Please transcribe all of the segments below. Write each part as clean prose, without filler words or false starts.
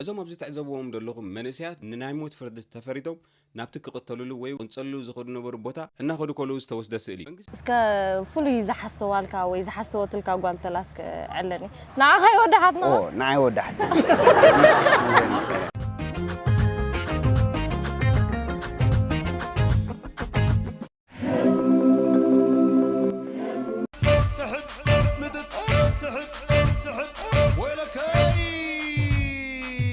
እዞም ኣብዚ ትዕዘብዎም ዘለኹም መንእስያት ንናይ ሞት ፍርዲ ተፈሪዶም ናብቲ ክቕተልሉ ወይ ቅንፀልሉ ዝኸዱ ነበሩ ቦታ እናኸዱ ከለዉ ዝተወስደ ስእሊ እስከ ፍሉይ ዝሓስባልካ ወይ ዝሓስበትልካ ጓል ተላስከ ዕለኒ ንዓኻ ይወዳሓትና ንዓይ ወዳሕት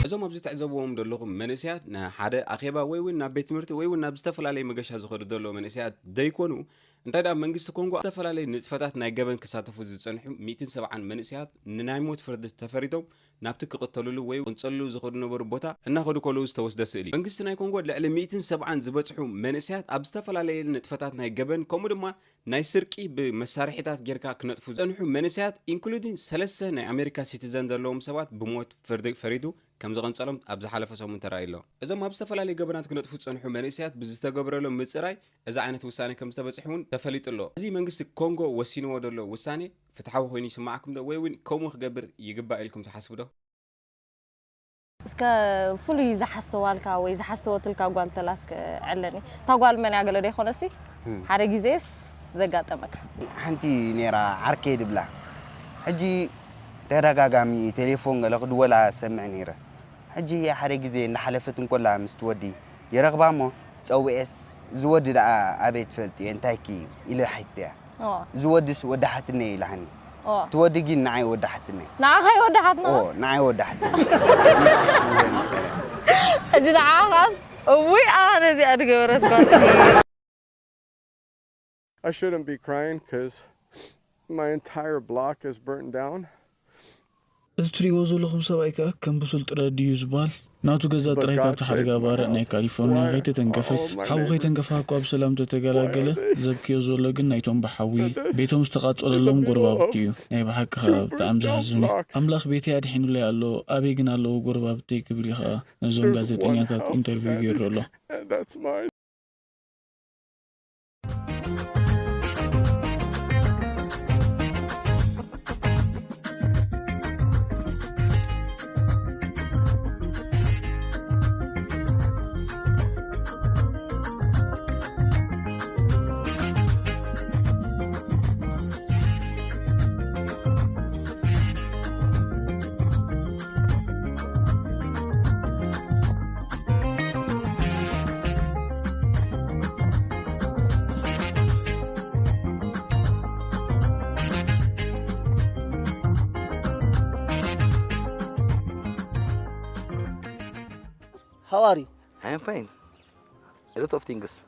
እዞም ኣብዚ ትዕዘብዎም ዘለኹም መንእስያት ንሓደ ኣኼባ ወይ እውን ናብ ቤት ትምህርቲ ወይ እውን ናብ ዝተፈላለየ መገሻ ዝኸዱ ዘለዉ መንእስያት ደይኮኑ እንታይ ደኣ መንግስቲ ኮንጎ ዝተፈላለየ ንጥፈታት ናይ ገበን ክሳተፉ ዝፀንሑ 170 መንእስያት ንናይ ሞት ፍርዲ ተፈሪዶም ናብቲ ክቕተልሉ ወይ ቅንፀልሉ ዝኸዱ ነበሩ ቦታ እናኸዱ ከለዉ ዝተወስደ ስእሊ መንግስቲ ናይ ኮንጎ ልዕሊ 170 ዝበፅሑ መንእስያት ኣብ ዝተፈላለየ ንጥፈታት ናይ ገበን ከምኡ ድማ ናይ ስርቂ ብመሳርሒታት ጌርካ ክነጥፉ ዝፀንሑ መንእስያት ኢንክሉዲንግ 3 ናይ ኣሜሪካ ሲቲዘን ዘለዎም ሰባት ብሞት ፍርዲ ፈሪዱ ከም ዝቐንፀሎም ኣብ ዝሓለፈ ሰሙን ተራእዩ ኣሎ እዞም ኣብ ዝተፈላለየ ገበናት ክነጥፉ ዝፀንሑ መንእስያት ብዝተገብረሎም ምፅራይ እዚ ዓይነት ውሳነ ከም ዝተበፅሑ እውን ተፈሊጡ ኣሎ እዚ መንግስቲ ኮንጎ ወሲንዎ ዘሎ ውሳኔ ፍትሓዊ ኮይኑ ይስማዓኩም ዶ ወይ እውን ከምኡ ክገብር ይግባእ ኢልኩም ትሓስቡ ዶ እስከ ፍሉይ ዝሓስባልካ ወይ ዝሓስበትልካ ጓል ተላስከ ዕለኒ እታ ጓል መን ያገለ ዶ ይኾነሲ ሓደ ግዜስ ዘጋጠመካ ሓንቲ ነራ ዓርኬ ድብላ ሕጂ ተረጋጋሚ ቴሌፎን ገለ ክድወላ ሰምዕ ነይረ ሕጂ ሓደ ግዜ እናሓለፈት እንኮላ ምስ ትወዲ የረኽባሞ ፀውኤስ ዝወዲ ደኣ ኣበይ ትፈልጥ እየ እንታይ ኪ ኢለ ሓይትያ ዝወድስ ወዳሓትነ ኢላሃኒ ትወዲ ግን ንዓይ ወዳሓትነ ንዓኻ ይወዳሓትና ንዓይ ወዳሓትነ ሕጂ ንዓኻስ እውይ ኣነ እዚኣ ድገበረት ጓል I shouldn't be crying because my entire block is burnt down. እዚ ትሪእዎ ዘለኹም ሰብኣይ ከዓ ከም ብሱል ጥረ ድዩ ዝበሃል ናቱ ገዛ ጥራይ ካብቲ ሓደጋ ባርዕ ናይ ካሊፎርኒያ ከይተተንከፈት ሓዊ ከይተንከፋኳ ብሰላም ተተገላገለ ዘብክዮ ዘሎ ግን ናይቶም ብሓዊ ቤቶም ዝተቓፀለሎም ጎረባብቲ እዩ ናይ ብሓቂ ከዓ ብጣዕሚ ዝሃዝን ኣምላኽ ቤተይ ኣድሒኑለይ ኣሎ ኣበይ ግን ኣለዉ ጎረባብተይ ክብል ከዓ ነዞም ጋዜጠኛታት ኢንተርቪው ገይሩ ኣሎ How are you? I'm fine. A lot of things.